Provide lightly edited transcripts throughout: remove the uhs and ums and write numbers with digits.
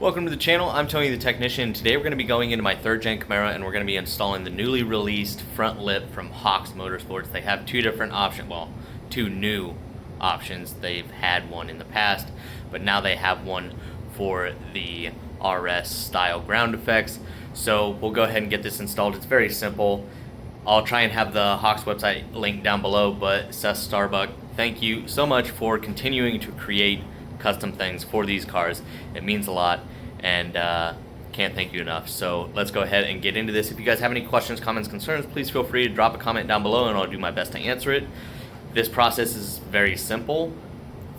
Welcome to the channel. I'm Tony the Technician. Today we're going to be going into my 3rd gen Camaro and we're going to be installing the newly released front lip from Motorsports. They have two different options, well, two new options. They've had one in the past, but now they have one for the RS style ground effects. So we'll go ahead and get this installed. It's very simple. I'll try and have the Hawks website linked down below, but Seth Starbuck, thank you so much for continuing to create custom things for these cars. It means a lot, and can't thank you enough. So let's go ahead and get into this. If you guys have any questions, comments, concerns, please feel free to drop a comment down below and I'll do my best to answer it. This process is very simple.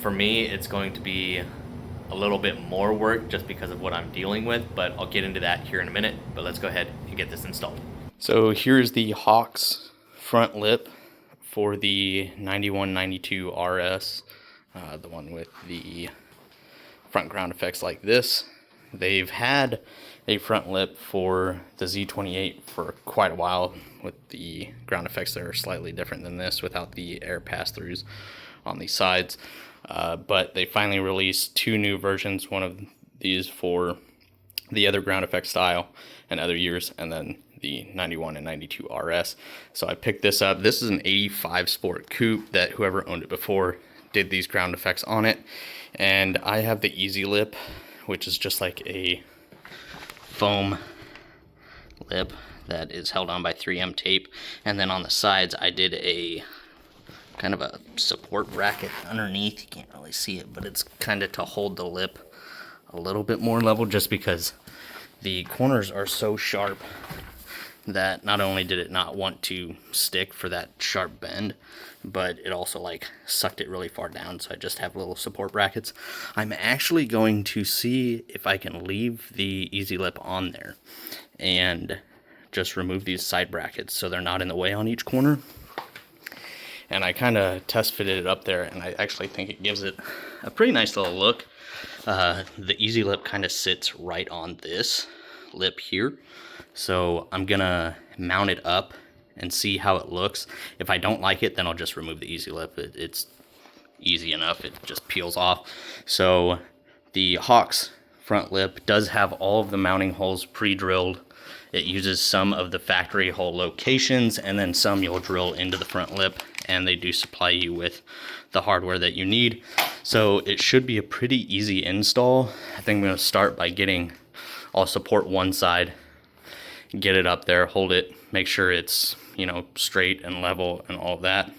For me, it's going to be a little bit more work just because of what I'm dealing with, but I'll get into that here in a minute. But let's go ahead and get this installed. So here's the Hawks front lip for the 9192 RS, the one with the front ground effects like this. They've had a front lip for the Z28 for quite a while with the ground effects that are slightly different than this without the air pass-throughs on the sides. But they finally released two new versions, one of these for the other ground effect style and other years, and then the 91 and 92 RS. So I picked this up. This is an 85 Sport Coupe that whoever owned it before did these ground effects on it. And I have the Easy Lip, which is just like a foam lip that is held on by 3M tape. And then on the sides, I did a kind of a support bracket underneath. You can't really see it, but it's kind of to hold the lip a little bit more level, just because the corners are so sharp that not only did it not want to stick for that sharp bend, but it also like sucked it really far down. So I just have little support brackets. I'm actually going to see if I can leave the Easy Lip on there and just remove these side brackets so they're not in the way on each corner. And I kind of test fitted it up there, and I actually think it gives it a pretty nice little look. The Easy Lip kind of sits right on this lip here. So I'm gonna mount it up and see how it looks. If I don't like it, then I'll just remove the Easy Lip. It's easy enough, it just peels off. So the Hawks front lip does have all of the mounting holes pre-drilled. It uses some of the factory hole locations, and then some you'll drill into the front lip, and they do supply you with the hardware that you need. So it should be a pretty easy install. I think I'm gonna start by I'll support one side, get it up there, hold it, make sure it's, you know, straight and level and all of that.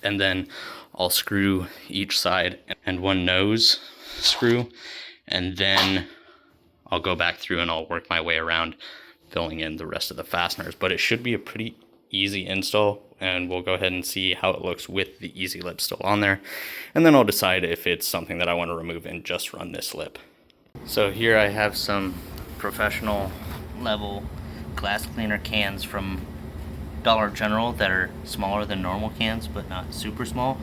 And then I'll screw each side and one nose screw, and then I'll go back through and I'll work my way around filling in the rest of the fasteners. But it should be a pretty easy install, and we'll go ahead and see how it looks with the Easy Lip still on there. And then I'll decide if it's something that I want to remove and just run this lip. So here I have some professional level glass cleaner cans from Dollar General that are smaller than normal cans, but not super small.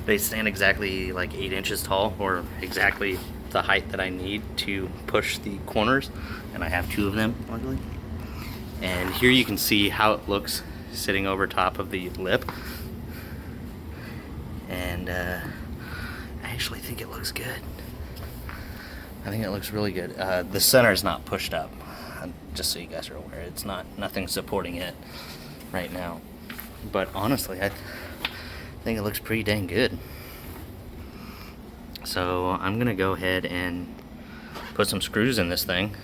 They stand exactly like 8 inches tall, or exactly the height that I need to push the corners, and I have 2 of them, luckily. And here you can see how it looks sitting over top of the lip, and I actually think it looks good. I think it looks really good. The center is not pushed up, just so you guys are aware. It's nothing supporting it right now. But honestly, I think it looks pretty dang good. So I'm gonna go ahead and put some screws in this thing.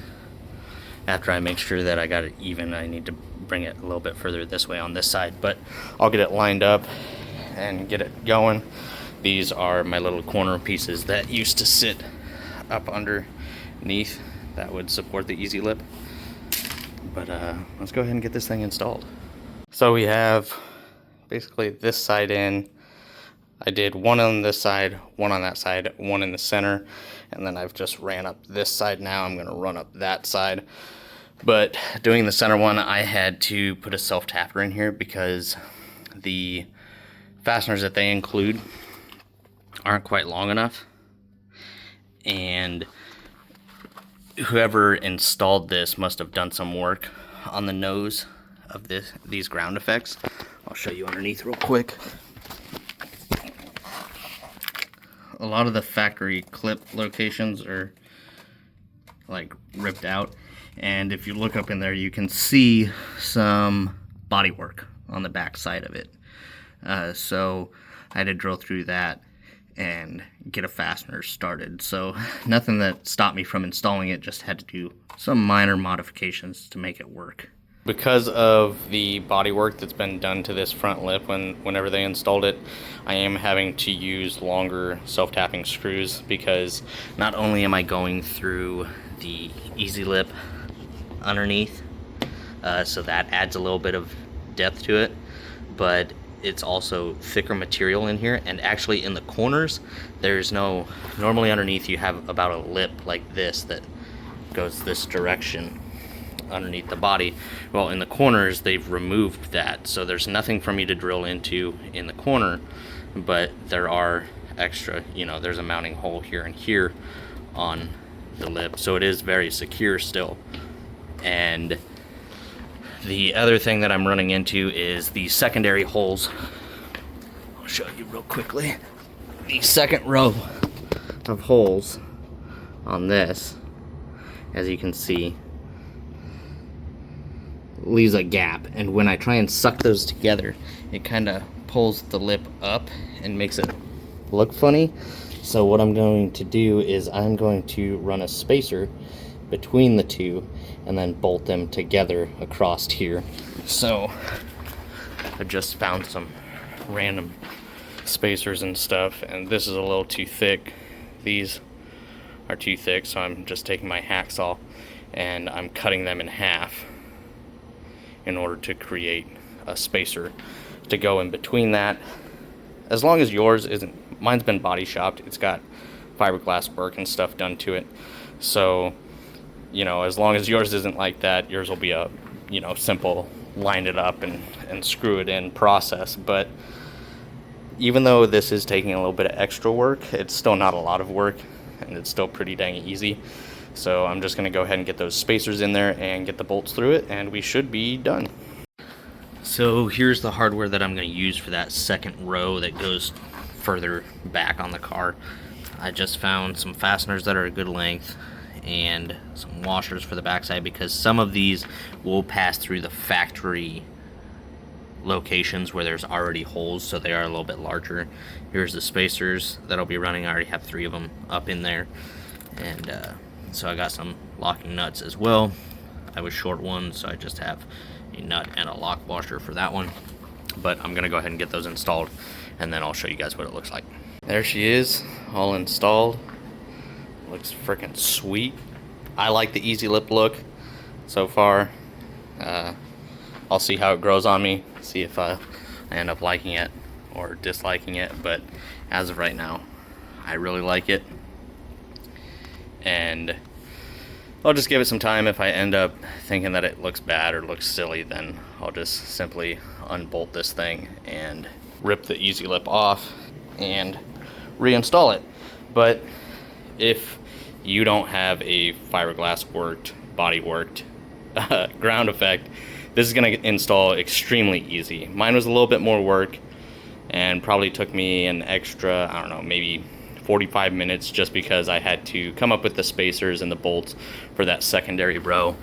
After I make sure that I got it even, I need to bring it a little bit further this way on this side, but I'll get it lined up and get it going. These are my little corner pieces that used to sit up underneath that would support the Easy Lip. But let's go ahead and get this thing installed. So we have basically this side in. I did one on this side, one on that side, one in the center, and then I've just ran up this side. Now I'm gonna run up that side. But doing the center one, I had to put a self-tapper in here because the fasteners that they include aren't quite long enough. And whoever installed this must have done some work on the nose of these ground effects. I'll show you underneath real quick. A lot of the factory clip locations are like ripped out. And if you look up in there, you can see some bodywork on the back side of it. So I had to drill through that and get a fastener started. So nothing that stopped me from installing it, just had to do some minor modifications to make it work. Because of the bodywork that's been done to this front lip whenever they installed it, I am having to use longer self-tapping screws, because Not only am I going through the easy lip underneath, so that adds a little bit of depth to it, but it's also thicker material in here. And actually in the corners, there's no, normally underneath you have about a lip like this that goes this direction underneath the body. Well, in the corners they've removed that, so there's nothing for me to drill into in the corner, but there are extra, you know, there's a mounting hole here and here on the lip, so it is very secure still. And the other thing that I'm running into is the secondary holes. I'll show you real quickly. The second row of holes on this, as you can see, leaves a gap, and when I try and suck those together, it kind of pulls the lip up and makes it look funny. So what I'm going to do is I'm going to run a spacer between the two and then bolt them together across here. So I just found some random spacers and stuff, and this is a little too thick. These are too thick, so I'm just taking my hacksaw and I'm cutting them in half in order to create a spacer to go in between that. As long as yours isn't, mine's been body shopped, it's got fiberglass work and stuff done to it, so you know, as long as yours isn't like that, yours will be a, you know, simple line it up and screw it in process. But even though this is taking a little bit of extra work, it's still not a lot of work, and it's still pretty dang easy. So I'm just going to go ahead and get those spacers in there and get the bolts through it, and we should be done. So here's the hardware that I'm going to use for that second row that goes further back on the car. I just found some fasteners that are a good length and some washers for the backside, because some of these will pass through the factory locations where there's already holes, so they are a little bit larger. Here's the spacers that I'll be running. I already have 3 of them up in there, and so I got some locking nuts as well. I was short one, so I just have a nut and a lock washer for that one, but I'm gonna go ahead and get those installed, and then I'll show you guys what it looks like. There she is, all installed. Looks freaking sweet. I like the easy lip look so far. I'll see how it grows on me, see if I end up liking it or disliking it, but as of right now, I really like it. And I'll just give it some time. If I end up thinking that it looks bad or looks silly, then I'll just simply unbolt this thing and rip the easy lip off and reinstall it. But if you don't have a fiberglass worked, body worked ground effect, this is going to install extremely easy. Mine was a little bit more work and probably took me an extra, I don't know, maybe 45 minutes, just because I had to come up with the spacers and the bolts for that secondary row.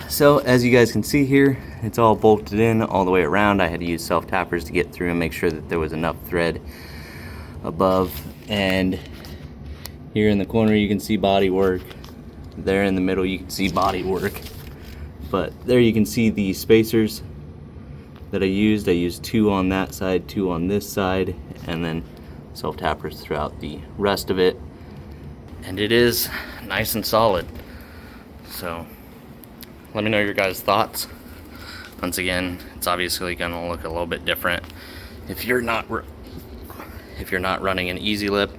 So as you guys can see here, it's all bolted in all the way around. I had to use self-tappers to get through and make sure that there was enough thread above. And here in the corner you can see body work. There in the middle you can see body work. But there you can see the spacers that I used. I used 2 on that side, 2 on this side, and then self-tappers throughout the rest of it. And it is nice and solid. So let me know your guys' thoughts. Once again, it's obviously gonna look a little bit different if you're not running an easy lip.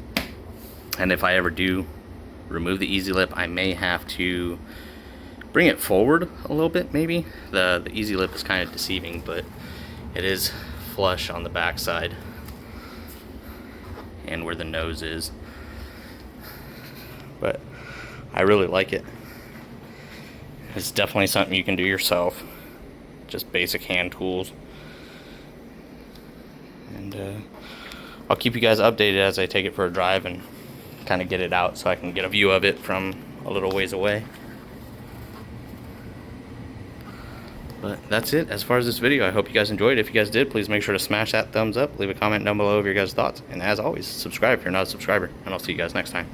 And if I ever do remove the easy lip, I may have to bring it forward a little bit, maybe. The easy lip is kind of deceiving, but it is flush on the back side and where the nose is. But I really like it. It's definitely something you can do yourself. Just basic hand tools. And I'll keep you guys updated as I take it for a drive and kind of get it out so I can get a view of it from a little ways away. But that's it as far as this video. I hope you guys enjoyed. If you guys did, please make sure to smash that thumbs up, leave a comment down below of your guys' thoughts, and as always, subscribe if you're not a subscriber, and I'll see you guys next time.